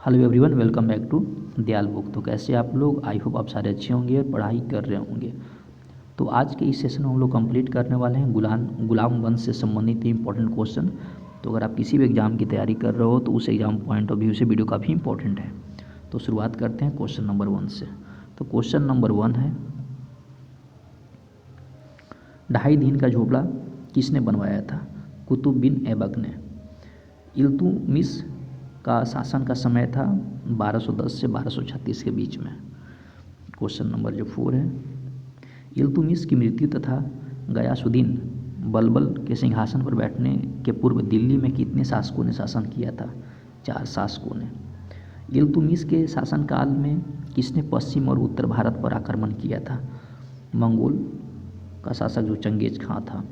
Hello everyone, welcome back to Dayal book. तो कैसे आप लोग? आई होप आप सारे अच्छे होंगे और पढ़ाई कर रहे होंगे। तो आज के इस सेशन में हम लोग कंप्लीट करने वाले हैं गुलाम वंश से संबंधित इंपॉर्टेंट क्वेश्चन। तो अगर आप किसी भी एग्ज़ाम की तैयारी कर रहे हो तो उस एग्ज़ाम पॉइंट ऑफ व्यू से वीडियो काफ़ी इंपॉर्टेंट है। तो शुरुआत करते हैं क्वेश्चन नंबर 1 से। तो क्वेश्चन नंबर 1 है, 2.5 दिन का झोपड़ा किसने बनवाया था? कुतुब बिन ऐबक ने। इल्तुतमिश का शासन का समय था 1210 से 1236 के बीच में। क्वेश्चन नंबर जो 4 है, इल्तुतमिश की मृत्यु तथा गयासुद्दीन बलबल के सिंहासन पर बैठने के पूर्व दिल्ली में कितने शासकों ने शासन किया था? 4 शासकों ने। इल्तुतमिश के शासनकाल में किसने पश्चिम और उत्तर भारत पर आक्रमण किया था? मंगोल का शासक जो चंगेज खां था।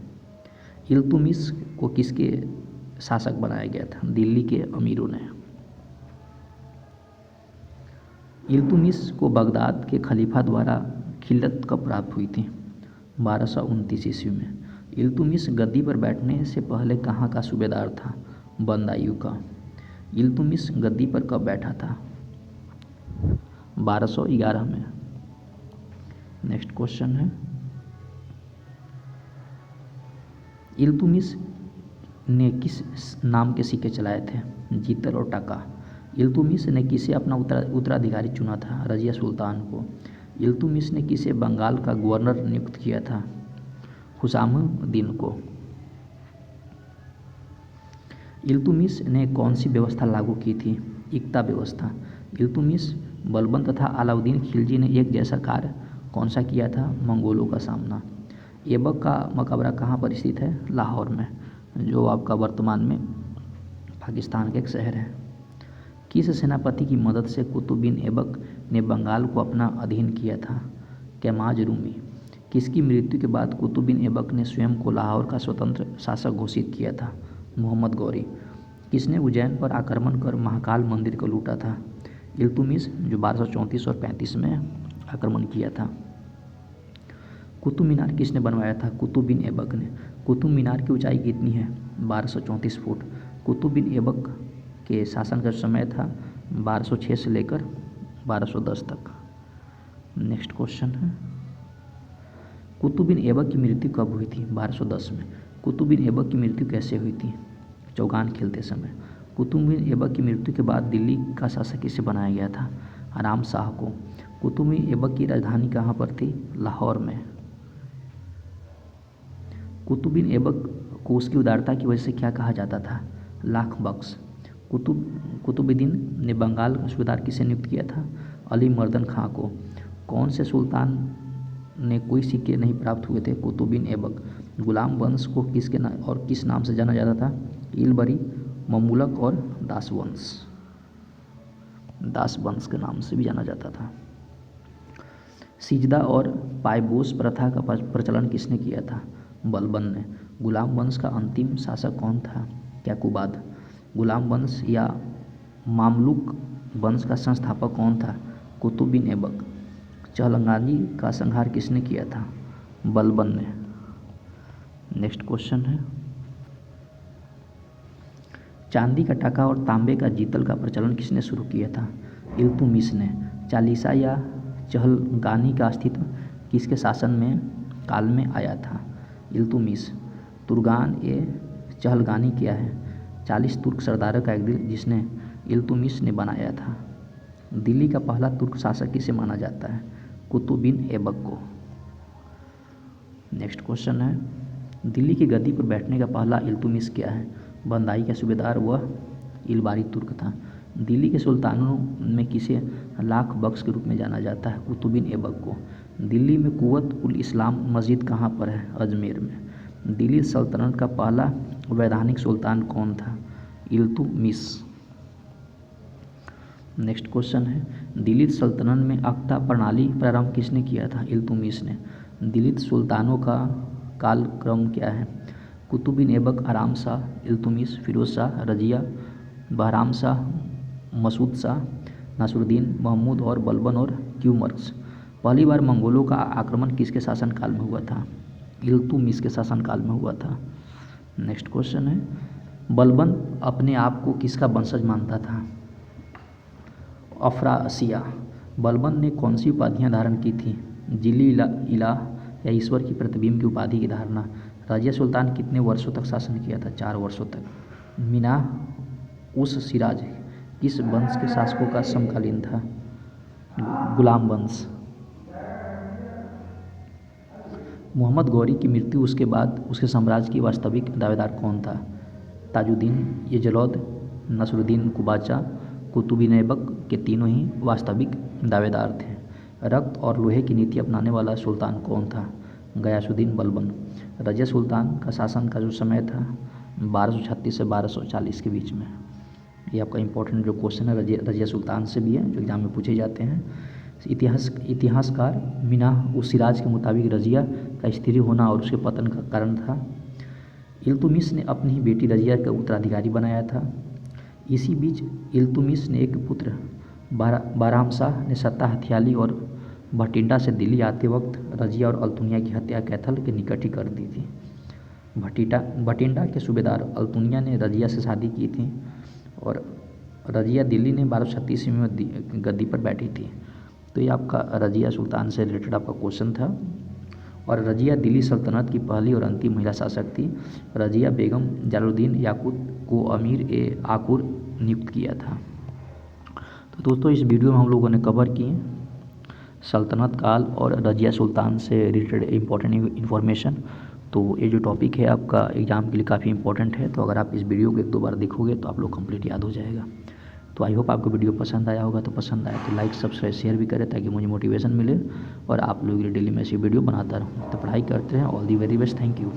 इल्तुतमिश को किसके शासक बनाया गया था? दिल्ली के अमीरों ने। इल्तुतमिश को बगदाद के खलीफा द्वारा खिलत कब प्राप्त हुई थी? 1229 ईस्वी में। इल्तुतमिश गद्दी पर बैठने से पहले कहाँ का सूबेदार था? बदायूं का। इल्तुतमिश गद्दी पर कब बैठा था? 1211 में। नेक्स्ट क्वेश्चन है, इल्तुतमिश ने किस नाम के सिक्के चलाए थे? जीतल और टाका। इल्तुतमिश ने किसे अपना उत्तराधिकारी चुना था? रजिया सुल्तान को। इल्तुतमिश ने किसे बंगाल का गवर्नर नियुक्त किया था? हुसामुद्दीन को। इल्तुतमिश ने कौन सी व्यवस्था लागू की थी? इक्ता व्यवस्था। इल्तुतमिश, बलबन तथा अलाउद्दीन खिलजी ने एक जैसा कार्य कौन सा किया था? मंगोलों का सामना। ऐबक का मकबरा कहाँ पर स्थित है? लाहौर में, जो आपका वर्तमान में पाकिस्तान का एक शहर है। किस सेनापति की मदद से कुतुब बिन ऐबक ने बंगाल को अपना अधीन किया था? कैमाज रूमी। किसकी मृत्यु के बाद कुतुब बिन ऐबक ने स्वयं को लाहौर का स्वतंत्र शासक घोषित किया था? मोहम्मद गौरी। किसने उज्जैन पर आक्रमण कर महाकाल मंदिर को लूटा था? इल्तुतमिश, जो 1234 और 35 में आक्रमण किया था। कुतुब मीनार किसने बनवाया था? कुतुब बिन ऐबक ने। कुतुब मीनार की ऊंचाई कितनी है? 1234 फुट। कुतुब बिन ऐबक के शासन का समय था 1206 से लेकर 1210 तक। नेक्स्ट क्वेश्चन है, कुतुब बिन ऐबक की मृत्यु कब हुई थी? 1210 में। कुतुब बिन ऐबक की मृत्यु कैसे हुई थी? चौगान खेलते समय। कुतुब बिन ऐबक की मृत्यु के बाद दिल्ली का शासक किसे बनाया गया था? आराम शाह को। कुतुब बिन ऐबक की राजधानी कहाँ पर थी? लाहौर में। कुतुब बिन ऐबक को उसकी उदारता की वजह से क्या कहा जाता था? लाख बख्श। कुतुबुद्दीन ने बंगाल का सूबेदार किसे नियुक्त किया था? अली मर्दन खां को। कौन से सुल्तान ने कोई सिक्के नहीं प्राप्त हुए थे? कुतुब बिन ऐबक। गुलाम वंश को किस नाम से जाना जाता था? इलबरी, ममुलक और दास वंश के नाम से भी जाना जाता था। सिजदा और पायबोस प्रथा का प्रचलन किसने किया था? बलबन ने। गुलाम वंश का अंतिम शासक कौन था? याकूबाद। गुलाम वंश या मामलुक वंश का संस्थापक कौन था? कुतुब बिन ऐबक। चहलगाजी का संहार किसने किया था? बलबन ने। नेक्स्ट क्वेश्चन है, चांदी का टाका और तांबे का जीतल का प्रचलन किसने शुरू किया था? इल्तुतमिश ने। चालीसा या चहलगानी का अस्तित्व किसके शासन में काल में आया था? इल्तुतमिश। तुर्गान ए चहलगानी क्या है? 40 तुर्क सरदारों का एक दल जिसने इल्तुतमिश ने बनाया था। दिल्ली का पहला तुर्क शासक किसे माना जाता है? कुतुब बिन ऐबक को। नेक्स्ट क्वेश्चन है, दिल्ली की गद्दी पर बैठने का पहला इल्तुतमिश क्या है? बदायूं का सूबेदार वह इलबारी तुर्क था। दिल्ली के सुल्तानों में किसे लाख बख्श के रूप में जाना जाता है? कुतुब बिन ऐबक को। दिल्ली में कुव्वत उल इस्लाम मस्जिद कहाँ पर है? अजमेर में। दिल्ली सल्तनत का पहला वैधानिक सुल्तान कौन था? इल्तुतमिश। नेक्स्ट क्वेश्चन है, दिल्ली सल्तनत में अक्ता प्रणाली प्रारंभ किसने किया था? इल्तुतमिश ने। दिल्ली सुल्तानों का कालक्रम क्या है? कुतुब बिन ऐबक, आराम शाह, इल्तुतमिश, फिरोज शाह, रजिया, बहराम शाह, मसूद शाह, नासिरुद्दीन महमूद और बलबन और क्यूमर्स। पहली बार मंगोलों का आक्रमण किसके शासनकाल में हुआ था? इल्तुतमिश के शासनकाल में हुआ था। नेक्स्ट क्वेश्चन है, बलबन अपने आप को किसका वंशज मानता था? अफरासिया। बलबन ने कौन सी उपाधियाँ धारण की थी? जिली इलाह या ईश्वर की प्रतिबिंब की उपाधि की धारणा। रजिया सुल्तान कितने वर्षों तक शासन किया था? 4 वर्षों तक। मिनाह उस सिराज किस वंश के शासकों का समकालीन था? गुलाम वंश। मोहम्मद गौरी की मृत्यु उसके बाद उसके साम्राज्य की वास्तविक दावेदार कौन था? ताजुद्दीन यजलौद, नसरुद्दीन कुबाचा, कुतुबुद्दीन ऐबक के तीनों ही वास्तविक दावेदार थे। रक्त और लोहे की नीति अपनाने वाला सुल्तान कौन था? गयासुद्दीन बलबन। रजिया सुल्तान का शासन का जो समय था 1236 से 1240 के बीच में। ये आपका इंपॉर्टेंट जो क्वेश्चन है रजिया सुल्तान से भी है, जो एग्जाम में पूछे जाते हैं। इतिहासकार मिनाह उस सिराज के मुताबिक रजिया का स्त्री होना और उसके पतन का कारण था। इल्तुतमिश ने अपनी ही बेटी रजिया का उत्तराधिकारी बनाया था। इसी बीच इल्तुतमिश ने एक पुत्र बारहमशाह ने सत्ता हथियाली और भटिंडा से दिल्ली आते वक्त रजिया और अल्तुनिया की हत्या कैथल के निकट ही कर दी थी। भटिंडा के सूबेदार अल्तुनिया ने रजिया से शादी की थी और रजिया दिल्ली ने 1236 ईस्वी में गद्दी पर बैठी थी। तो ये आपका रजिया सुल्तान से रिलेटेड आपका क्वेश्चन था। और रजिया दिल्ली सल्तनत की पहली और अंतिम महिला शासक थी। रजिया बेगम जलालुद्दीन याकूत को अमीर ए आकुर नियुक्त किया था। तो दोस्तों इस वीडियो में हम लोगों ने कवर किए सल्तनत काल और रजिया सुल्तान से रिलेटेड इम्पोर्टेंट इन्फॉर्मेशन। तो ये जो टॉपिक है आपका एग्ज़ाम के लिए काफ़ी इंपॉर्टेंट है। तो अगर आप इस वीडियो को 1-2 बार देखोगे तो आप लोग कंप्लीट याद हो जाएगा। तो आई होप आपको वीडियो पसंद आया होगा। तो पसंद आया तो लाइक सब्सक्राइब शेयर भी करें ताकि मुझे मोटिवेशन मिले और आप लोगों के लिए डेली मैं ऐसी वीडियो बनाता रहूँ। तो पढ़ाई करते हैं। All the very best. Thank you.